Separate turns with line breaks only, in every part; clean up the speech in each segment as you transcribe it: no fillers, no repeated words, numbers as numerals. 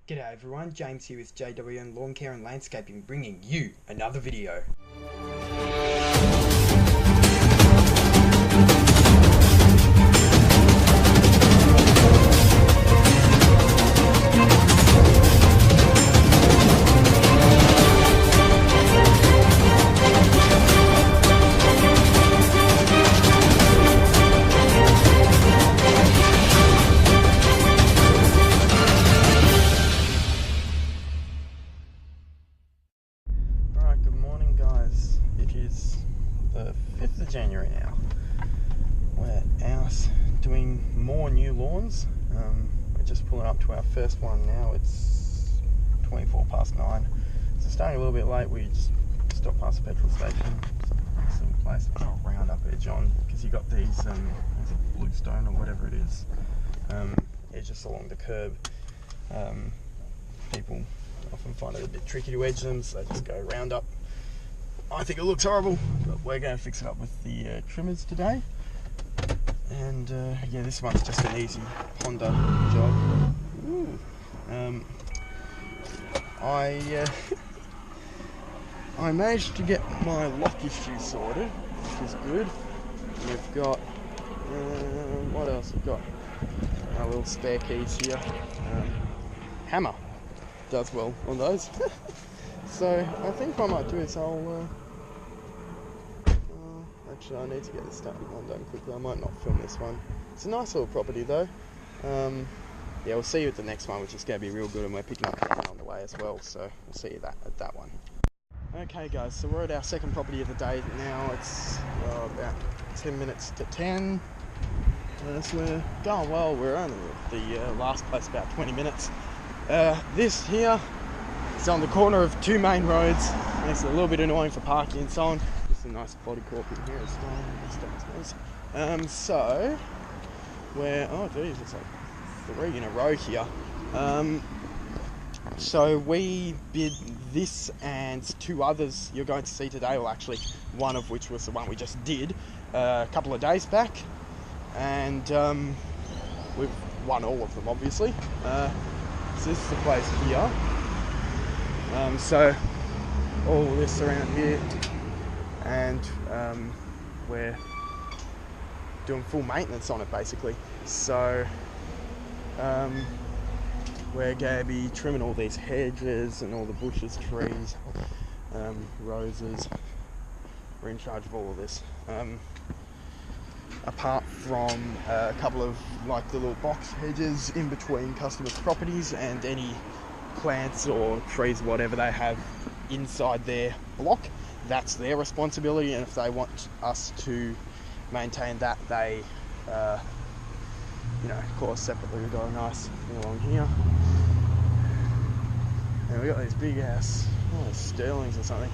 G'day everyone, James here with JWN Lawn Care and Landscaping, bringing you another video.
January now. We're out doing more new lawns. We're just pulling up to our first one now. It's 24 past 9. So starting a little bit late. We just stopped past the petrol station. Some place. Oh, round-up edge on because you got these bluestone or whatever it is. Edge just along the curb. People often find it a bit tricky to edge them, so they just go round up. I think it looks horrible, but we're going to fix it up with the trimmers today. And yeah, this one's just an easy Honda job. Ooh. I managed to get my lock issue sorted, which is good. We've got what else? We've got our little spare keys here. Hammer does well on those. So I think what I might do is actually I need to get this one done quickly. I might not film this one. It's a nice little property though. Yeah, we'll see you at the next one, which is going to be real good, and we're picking up that on the way as well, so we'll see you at that one. Okay guys, so we're at our second property of the day now. It's about 10 minutes to 10. So we're going well. We're only at the last place about 20 minutes. This here, it's on the corner of two main roads. Makes it a little bit annoying for parking and so on. Just a nice body corp in here. So we're, oh geez, it's like 3 in a row here. So we bid this and 2 others you're going to see today, well actually one of which was the one we just did a couple of days back, and we've won all of them obviously. So this is the place here. So all this around here, and we're doing full maintenance on it basically. So we're going to be trimming all these hedges and all the bushes, trees, roses. We're in charge of all of this. Apart from a couple of like the little box hedges in between customers' properties and any plants or trees, whatever they have inside their block, that's their responsibility, and if they want us to maintain that, they you know, call us separately. We've got a nice thing along here, and we've got these big ass Stirlings or something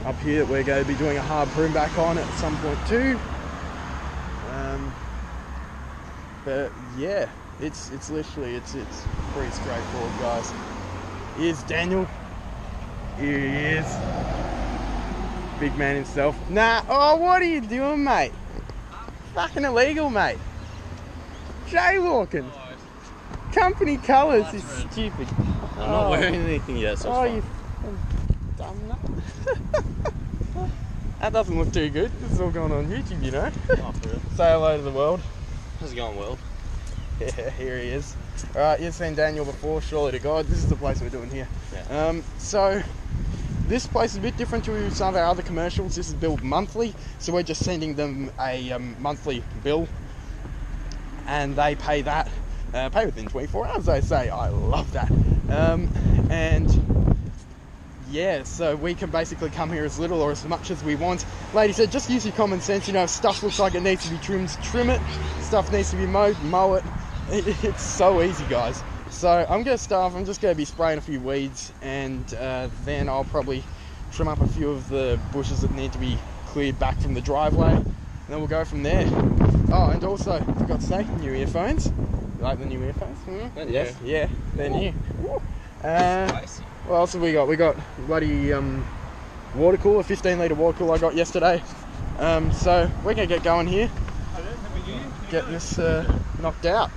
up here that we're going to be doing a hard prune back on at some point too. But yeah, it's literally it's pretty straightforward, guys. Here's Daniel. Here he is, big man himself. Nah, oh, what are you doing, mate? Fucking illegal, mate. Jaywalking. Company colours is stupid.
I'm not wearing anything yet, so it's
you dumb nut. That doesn't look too good. This is all going on YouTube, you know.
Oh, for real?
Say hello to the world.
How's it going, world?
Yeah, here he is. Alright, you've seen Daniel before, surely to God. This is the place we're doing here.
Yeah.
So this place is a bit different to some of our other commercials. This is billed monthly, so we're just sending them a monthly bill, and they pay that. Pay within 24 hours, they say. I love that. And yeah, so we can basically come here as little or as much as we want. Lady said, just use your common sense. You know, if stuff looks like it needs to be trimmed, trim it. Stuff needs to be mowed, mow it. It's so easy, guys. So I'm going to start off. I'm just going to be spraying a few weeds, and then I'll probably trim up a few of the bushes that need to be cleared back from the driveway, and then we'll go from there. Oh, and also, I forgot to say, new earphones. You like the new earphones? Mm-hmm.
Yes.
Yeah, they're new. What else have we got? We got bloody water cooler, 15-litre water cooler I got yesterday. So we're going to get going here. Get this knocked out.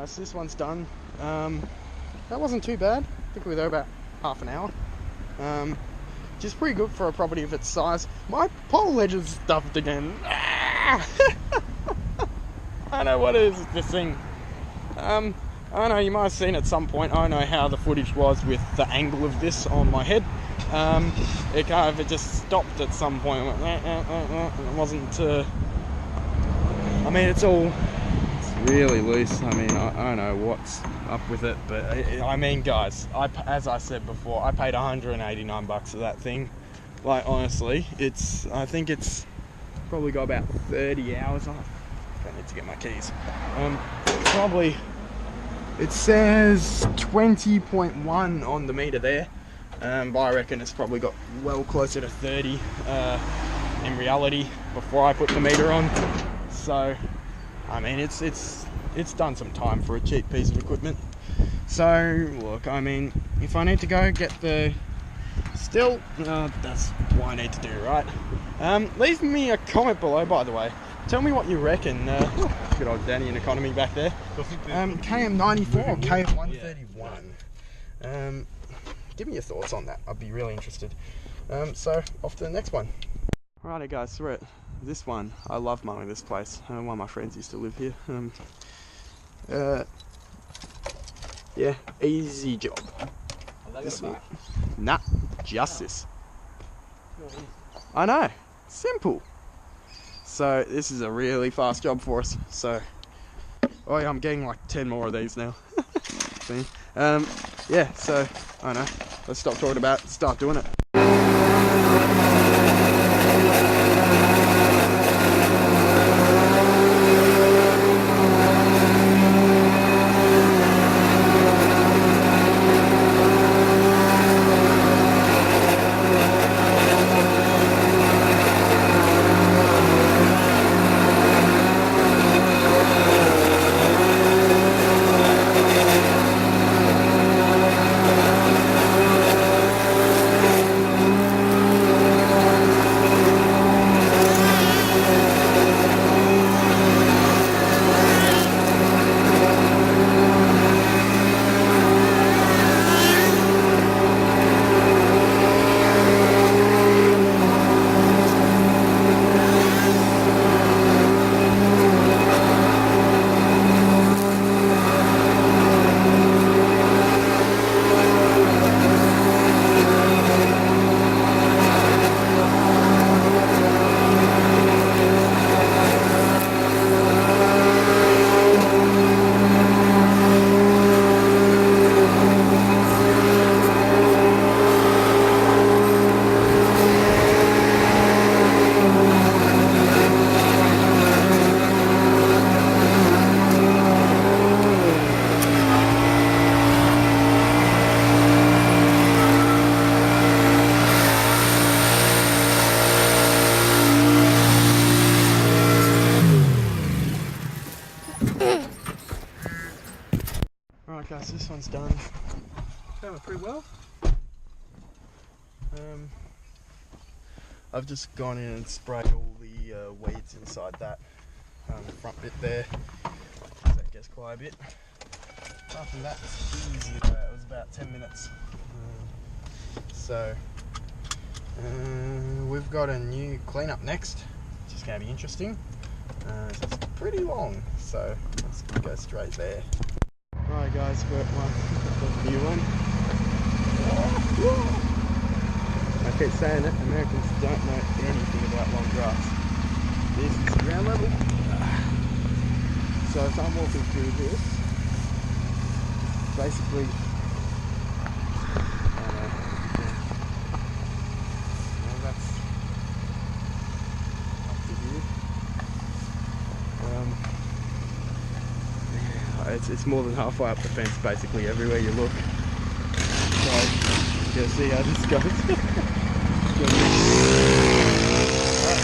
guys, so this one's done. That wasn't too bad. I think we were there about half an hour. Which is pretty good for a property of its size. My pole edge is stuffed again. I don't know what it is, this thing. I don't know, you might have seen at some point. I don't know how the footage was with the angle of this on my head. It just stopped at some point. It went, it wasn't. I mean, it's really loose. I mean, I don't know what's up with it, but I mean, guys, as I said before, I paid 189 bucks for that thing. Like, honestly, I think it's probably got about 30 hours on it. I need to get my keys. Probably, it says 20.1 on the meter there, but I reckon it's probably got well closer to 30 in reality before I put the meter on. So, I mean, it's done some time for a cheap piece of equipment. So, look, I mean, if I need to go get the Stihl, that's what I need to do, right? Leave me a comment below, by the way. Tell me what you reckon. Good old Danny in economy back there. KM94 or KM131? Give me your thoughts on that. I'd be really interested. So, off to the next one. Alrighty, guys, we're at this one. I love mowing this place. One of my friends used to live here. Yeah, easy job. This one. Nah, just this. I know, simple. So this is a really fast job for us. So, oh yeah, I'm getting like 10 more of these now. Yeah, so I don't know. Let's stop talking about it, start doing it. Alright guys, this one's done. Going pretty well. I've just gone in and sprayed all the weeds inside that front bit there. That gets quite a bit. Apart from that, it's easy though. It was about 10 minutes. So we've got a new cleanup next, which is going to be interesting. It's pretty long, so let's go straight there. Alright guys, we're at one, new one. I keep saying it, Americans don't know anything about long grass. This is ground level. So if I'm walking through this, basically, well, that's up to here. It's more than halfway up the fence basically everywhere you look. So you'll see how this goes. Alright,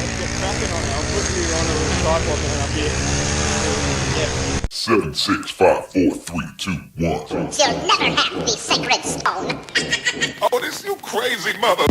let's get cracking on it. I'll put you on a little tripod man up here. Yeah.
7, 6, 5, 4, 3, 2, 1.
You'll never have the sacred stone.
Oh, this you crazy mother.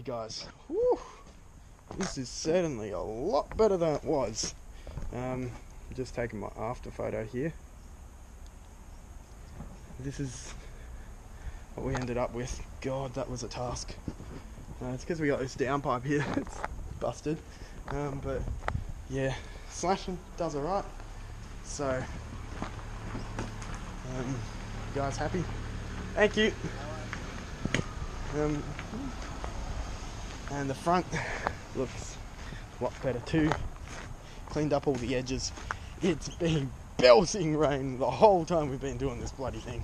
Alrighty guys, whew. This is certainly a lot better than it was. Just taking my after photo here. This is what we ended up with. God, that was a task. It's because we got this downpipe here. It's busted. But yeah, slashing does alright. So, you guys happy? Thank you. And the front looks a lot better too. Cleaned up all the edges. It's been belting rain the whole time we've been doing this bloody thing.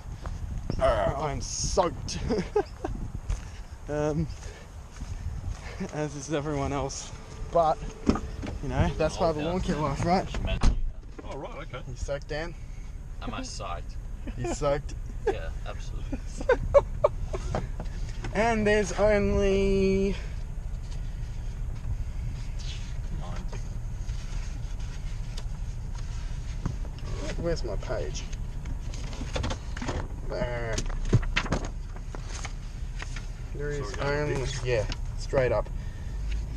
I'm soaked. As is everyone else. But, you know, that's part of the lawn care life, right?
Oh, right, okay.
You soaked, Dan?
Am I soaked?
You soaked?
Yeah, absolutely.
And there's only
90.
Where's my page? There. There is only, yeah, straight up.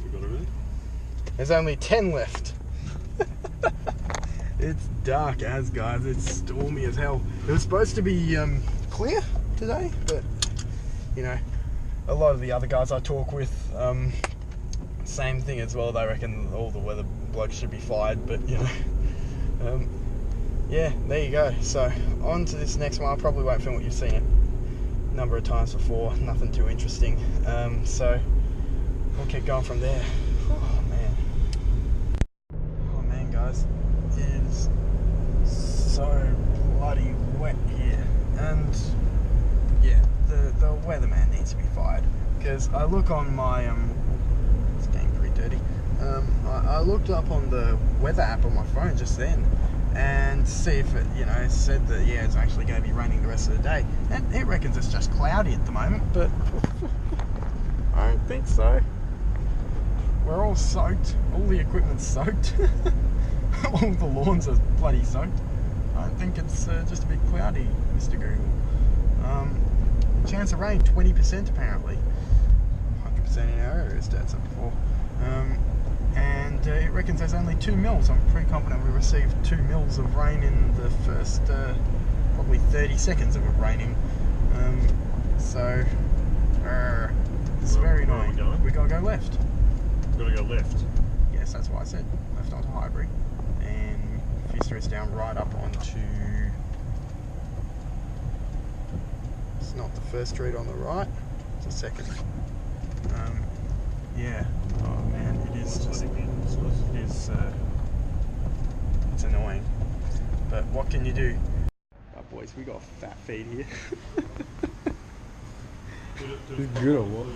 We got it in?
There's only 10 left. It's dark as, guys. It's stormy as hell. It was supposed to be clear today, but you know, a lot of the other guys I talk with, same thing as well. They reckon all the weather blokes should be fired, but you know, yeah, there you go. So on to this next one. I probably won't film what you've seen it a number of times before. Nothing too interesting. So we'll keep going from there. Oh man, guys, it is so bloody wet here, and yeah, the weatherman needs to be fired. Because I look on my it's getting pretty dirty. I looked up on the weather app on my phone just then, and see if it, you know, said that yeah, it's actually going to be raining the rest of the day, and it reckons it's just cloudy at the moment, but I don't think so. We're all soaked, all the equipment's soaked, all the lawns are bloody soaked. I don't think it's just a bit cloudy, Mr. Google. Chance of rain, 20% apparently. 100% in our area, as Dad said before. And it reckons there's only 2 mils. I'm pretty confident we received 2 mils of rain in the first probably 30 seconds of it raining. So it's very annoying. We gotta go left.
Gotta go left.
Yes, that's what I said. Left onto Highbury, and a few streets down, right up onto. It's not the first street on the right. It's the second. Yeah. Oh man, it is just. It is. It's annoying. But what can you do? Oh, boys, we got a fat feed here. It's good or what?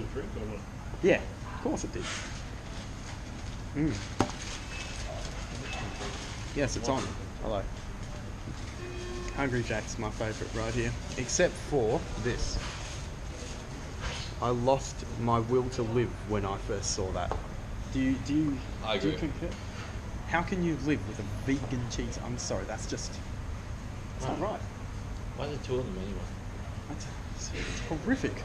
Yeah, of course it did. Yes, it's on. Hello. Hungry Jack's my favourite right here. Except for this. I lost my will to live when I first saw that. Do you concur? How can you live with a vegan cheese? I'm sorry, that's just... It's not right.
Why are there 2 of them anyway?
It's horrific.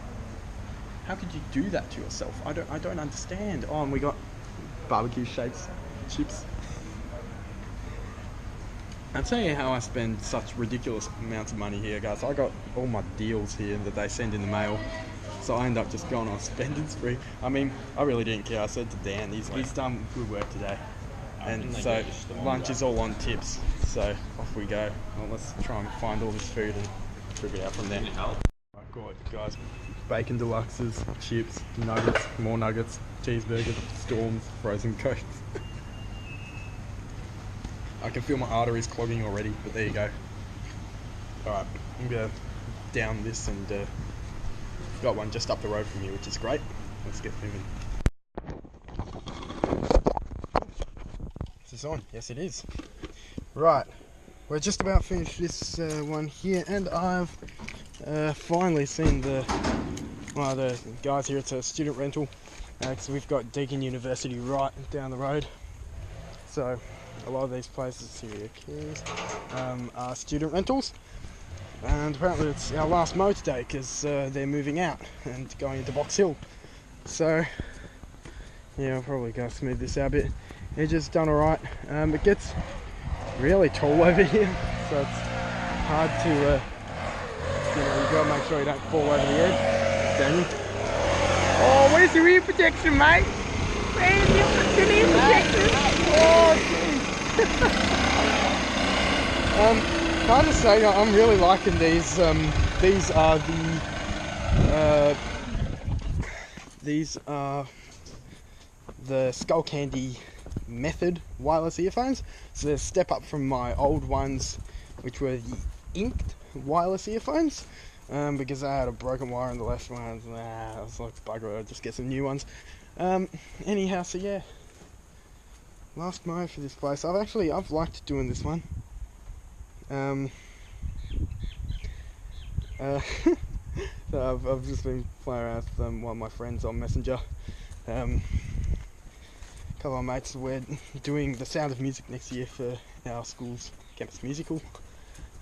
How could you do that to yourself? I don't understand. Oh, and we got barbecue shapes, chips. I'll tell you how I spend such ridiculous amounts of money here, guys. I got all my deals here that they send in the mail, so I end up just going on a spending spree. I mean, I really didn't care. I said to Dan, he's done good work today, and so lunch is all on tips. So off we go. Well, let's try and find all this food and figure it out from there. Oh God, guys, bacon deluxes, chips, nuggets, more nuggets, cheeseburger, storms, frozen cokes. I can feel my arteries clogging already, but there you go. Alright, I'm going to down this, and got one just up the road from you, which is great. Let's get moving. Is this on? Yes, it is. Right, we're just about finished this one here, and I've finally seen the guys here. It's a student rental, because we've got Deakin University right down the road. So a lot of these places here are student rentals, and apparently it's our last mow today because they're moving out and going into Box Hill. So Yeah, I'll probably go smooth this out a bit. Edge has done alright. It gets really tall over here, so it's hard to, you know, you gotta make sure you don't fall over the edge. Daniel. Oh, where's the rear protection, mate? Where's the rear protection? Oh, can I just say, I'm really liking these. These are the Skull Candy method wireless earphones. So they're a step up from my old ones, which were the inked wireless earphones. Because I had a broken wire in the left one. I was like, bugger, I'll just get some new ones. Anyhow, so yeah, last mow for this place. I've liked doing this one. So I've just been playing around with one of my friends on Messenger. A couple of mates. We're doing the Sound of Music next year for our school's campus musical.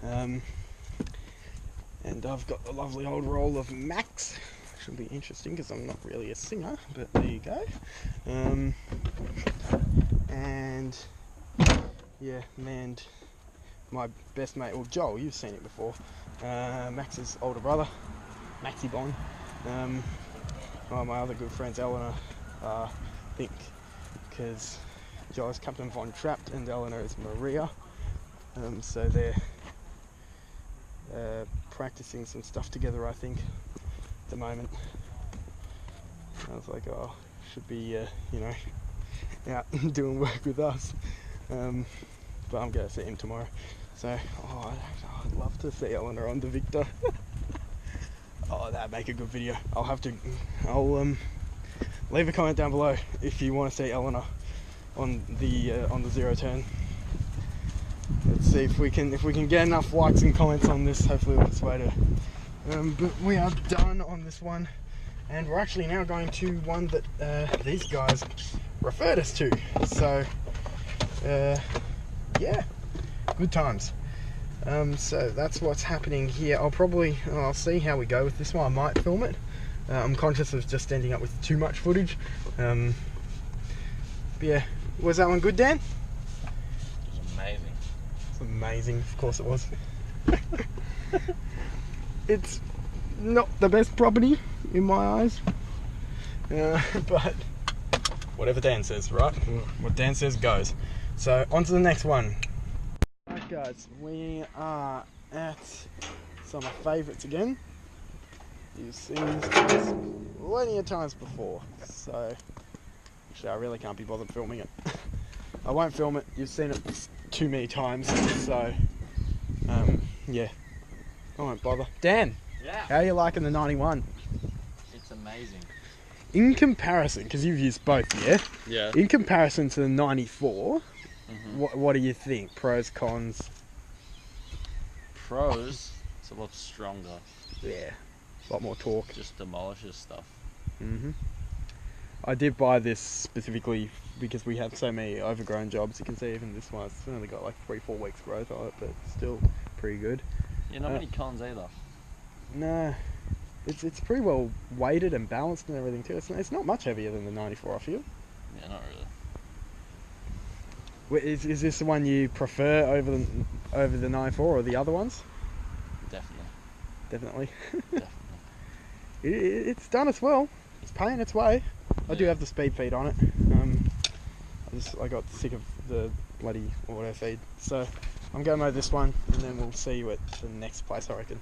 And I've got the lovely old role of Max. Which will be interesting because I'm not really a singer, but there you go. And yeah, and my best mate, or Joel, you've seen it before. Max's older brother, Maxie Bond. My other good friends, Eleanor, I think, because Joel's Captain Von Trapped and Eleanor is Maria. So they're practicing some stuff together, I think, at the moment. I was like, oh, should be, you know, out doing work with us. But I'm going to see him tomorrow. So, I'd love to see Eleanor on the Victa. Oh, that'd make a good video. I'll leave a comment down below if you want to see Eleanor on the zero turn. Let's see if we can get enough likes and comments on this. Hopefully we'll persuade her. But we are done on this one, and we're actually now going to one that these guys referred us to. So yeah, good times. So that's what's happening here. I'll see how we go with this one. I might film it. I'm conscious of just ending up with too much footage. But yeah, was that one good, Dan?
It was amazing.
It's amazing, of course it was. It's not the best property in my eyes, but whatever Dan says, right? What Dan says goes. So on to the next one. Right guys, we are at some of my favourites again. You've seen this place plenty of times before, so actually I really can't be bothered filming it. I won't film it, you've seen it too many times, so yeah, I won't bother. Dan,
Yeah.
how are you liking the 91?
It's amazing.
In comparison, because you've used both, yeah?
Yeah.
In comparison to the 94, what do you think? Pros, cons?
Pros, it's a lot stronger.
Yeah, a lot more torque.
Just demolishes stuff.
I did buy this specifically because we have so many overgrown jobs. You can see even this one, it's only got like 3-4 weeks growth on it, but still pretty good.
Yeah, not many cons either.
No, it's pretty well weighted and balanced and everything too. It's not much heavier than the 94, I feel.
Yeah, not really.
Is this the one you prefer over the 94 or the other ones?
Definitely.
Definitely.
Definitely.
It's done as well. It's paying its way. I do have the speed feed on it. I got sick of the bloody auto feed, so I'm going to mow this one, and then we'll see you at the next place, I reckon.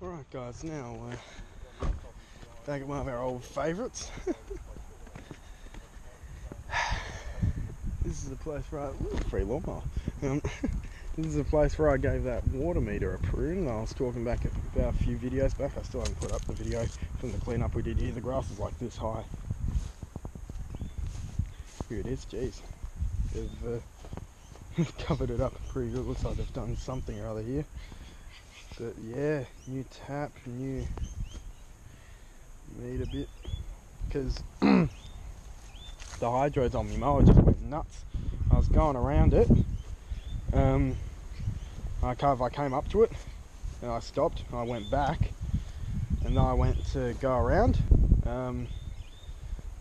Alright guys, now we're back at one of our old favourites. This is the place where free lawnmower. This is the place where I gave that water meter a prune. I was talking back about a few videos back. I still haven't put up the video from the cleanup we did here. The grass is like this high. Here it is, jeez. They've covered it up pretty good. Looks like they've done something or other here. But yeah, new tap, new meter bit. Because the hydros on my mower just went nuts. I was going around it. I came up to it and I stopped. I went back and then I went to go around.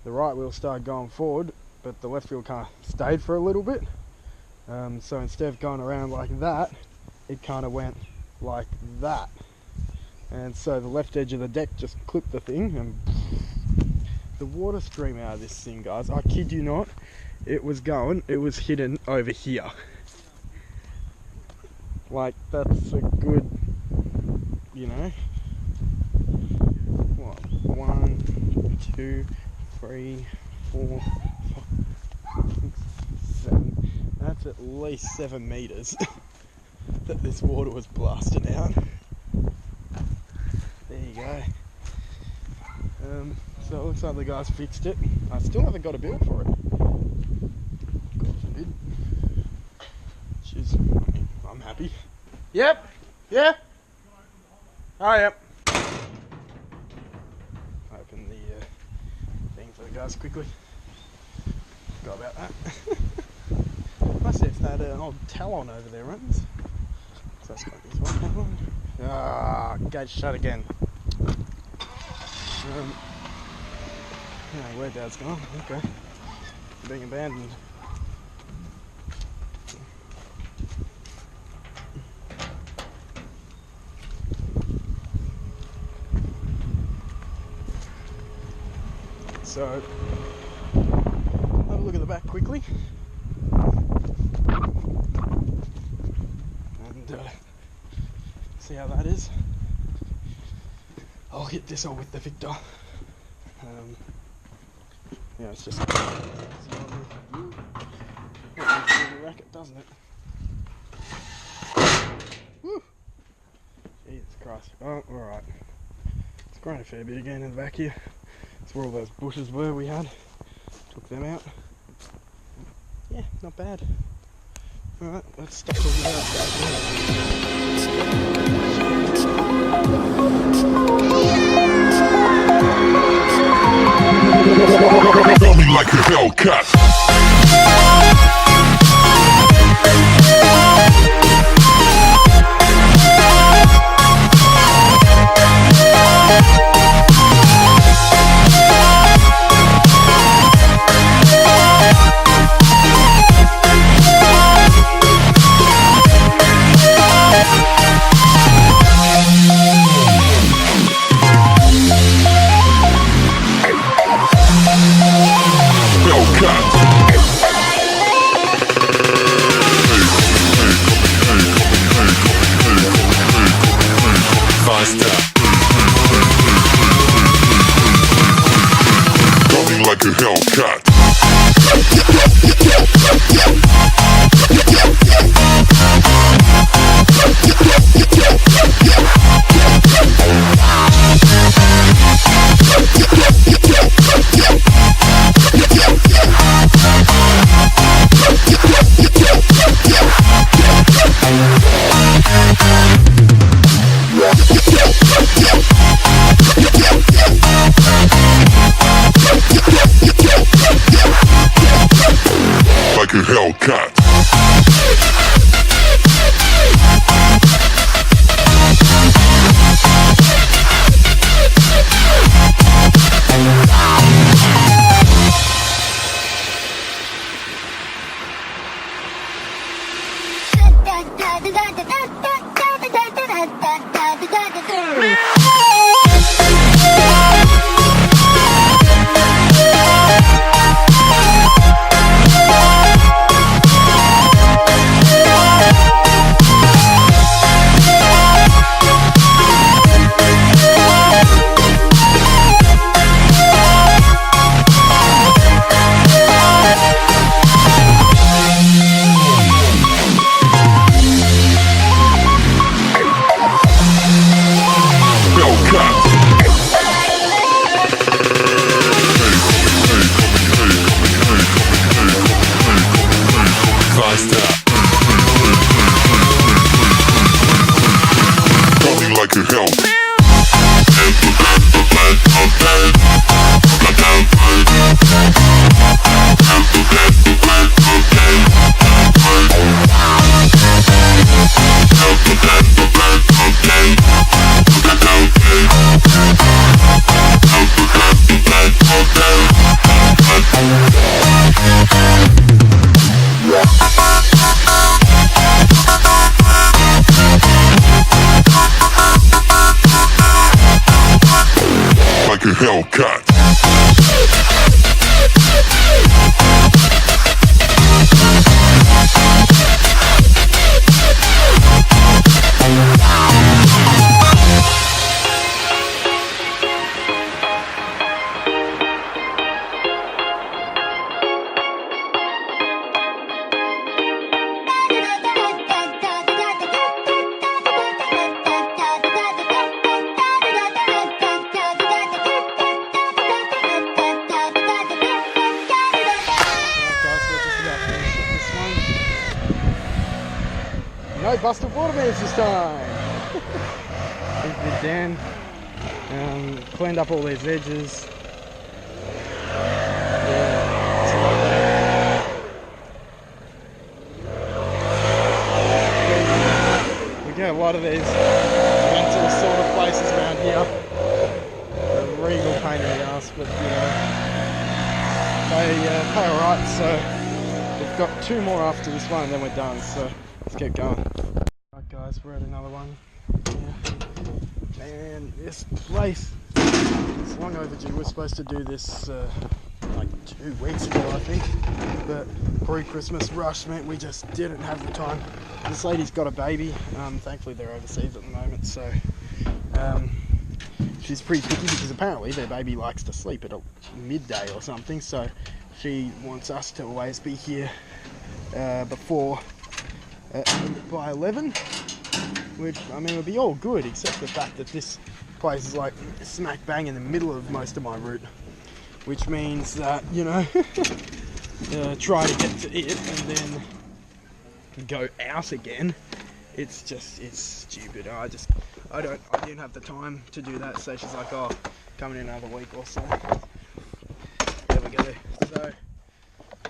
the right wheel started going forward, but the left wheel kind of stayed for a little bit. So instead of going around like that, it kind of went like that. And so the left edge of the deck just clipped the thing, and the water stream out of this thing, guys, I kid you not, it was hidden over here. Like, that's a good, you know, what, 1, 2, 3, 4, 5, 6, 7, that's at least 7 meters that this water was blasting out. There you go. So it looks like the guys fixed it. I still haven't got a bill for it. God forbid. I'm happy. Yep. Yeah. Oh, yep. Open the thing for the guys quickly. Forgot about that. Must see if that old Talon over there runs. So that's got this one. Ah, gate shut again. Yeah, where Dad's gone. Okay. Being abandoned. So, have a look at the back quickly. And see how that is. I'll hit this all with the Victa. Yeah, it's just it racket, doesn't it? Woo! Jesus Christ. Oh, alright. It's grown a fair bit again in the back here. That's where all those bushes were we had. Took them out. Yeah, not bad. Alright, let's stop talking about
Feel me like a Hellcat. Like a Hellcat. Like a Hellcat. Like a hell. Hellcat.
No busted waterbands this time. Here's the den. Cleaned up all these edges. Yeah, it's a lot better. We get a lot of these rental sort of places around here. A regal pain in the ass, but you know, they pay alright. So we've got 2 more after this one, and then we're done. So let's keep going. Alright guys, we're at another one. Yeah. Man, this place, it's long overdue. We're supposed to do this like 2 weeks ago, I think. But pre-Christmas rush meant we just didn't have the time. This lady's got a baby. Thankfully they're overseas at the moment, so she's pretty picky because apparently their baby likes to sleep at midday or something. So she wants us to always be here before by 11, which I mean would be all good except the fact that this place is like smack bang in the middle of most of my route, which means that, you know, try to get to it and then go out again, it's stupid. I didn't have the time to do that, so she's like, oh, come in another week or so. There we go. So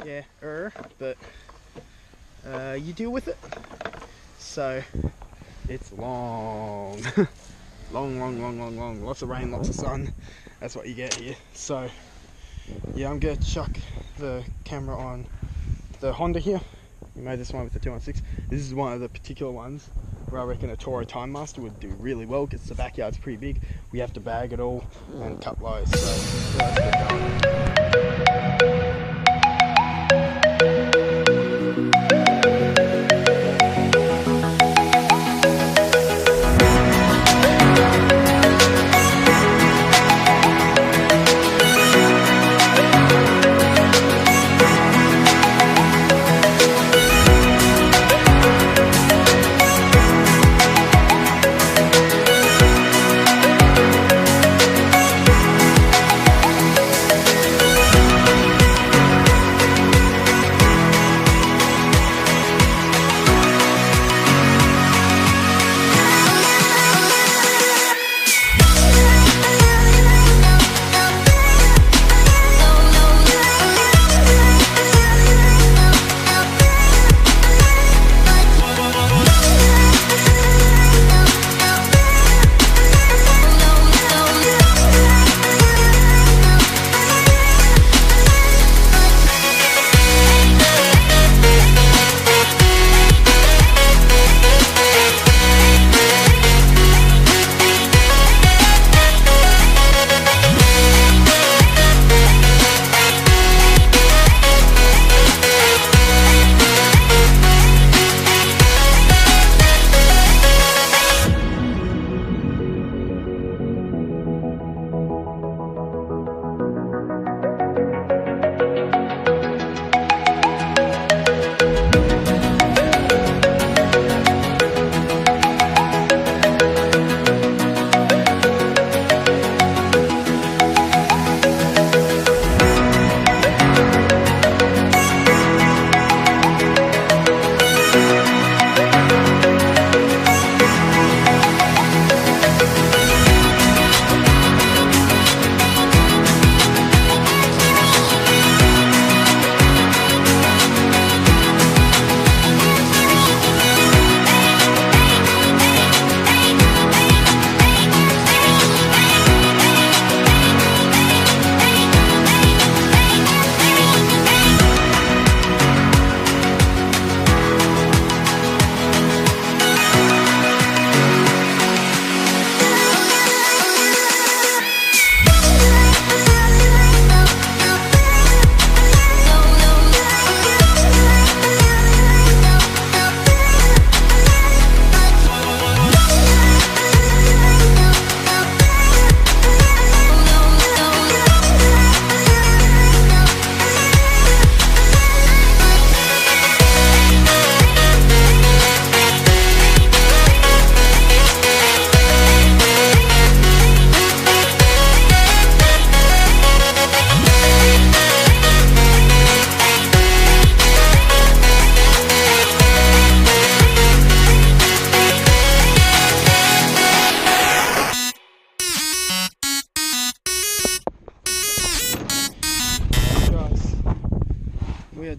yeah, but you deal with it. So it's long. long. Lots of rain, lots of sun. That's what you get here. So yeah, I'm gonna chuck the camera on the Honda here. We made this one with the 216. This is one of the particular ones where I reckon a Toro Time Master would do really well because the backyard's pretty big. We have to bag it all and cut lows. So let's get going.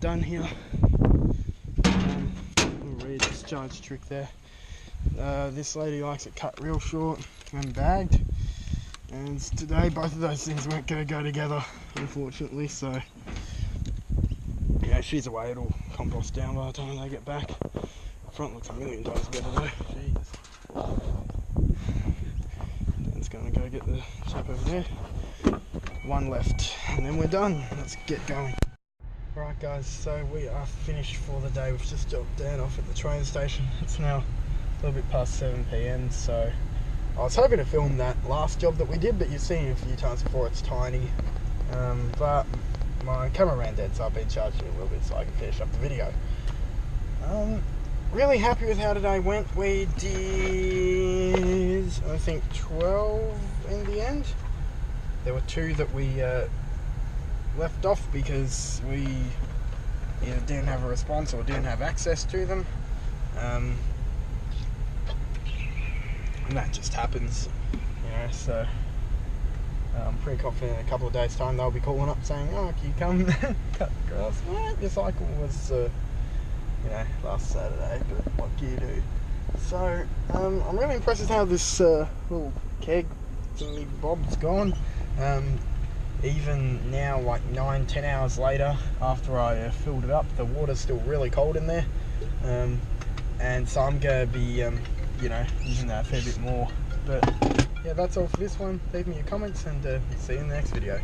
done here. Little rear discharge trick there. This lady likes it cut real short and bagged, and today both of those things weren't going to go together, unfortunately, so yeah, she's away, it'll compost down by the time they get back. Front looks a million times better though. Jeez. Dan's going to go get the chap over there. One left and then we're done. Let's get going. Right guys, so we are finished for the day. We've just dropped Dan off at the train station. It's now a little bit past 7 PM, so I was hoping to film that last job that we did, but you've seen it a few times before. It's tiny, but my camera ran dead, so I've been charging it a little bit so I can finish up the video. Really happy with how today went. We did, I think, 12 in the end. There were 2 that we left off because we either didn't have a response or didn't have access to them. And that just happens, you know, so I'm pretty confident in a couple of days' time they'll be calling up saying, oh, can you come cut the grass? Well, your cycle was, you know, last Saturday, but what do you do? So, I'm really impressed with how this little keg thingy bob's gone. Even now, like 9-10 hours later, after I filled it up, the water's still really cold in there. And so I'm going to be, you know, using that a fair bit more. But yeah, that's all for this one. Leave me your comments and see you in the next video.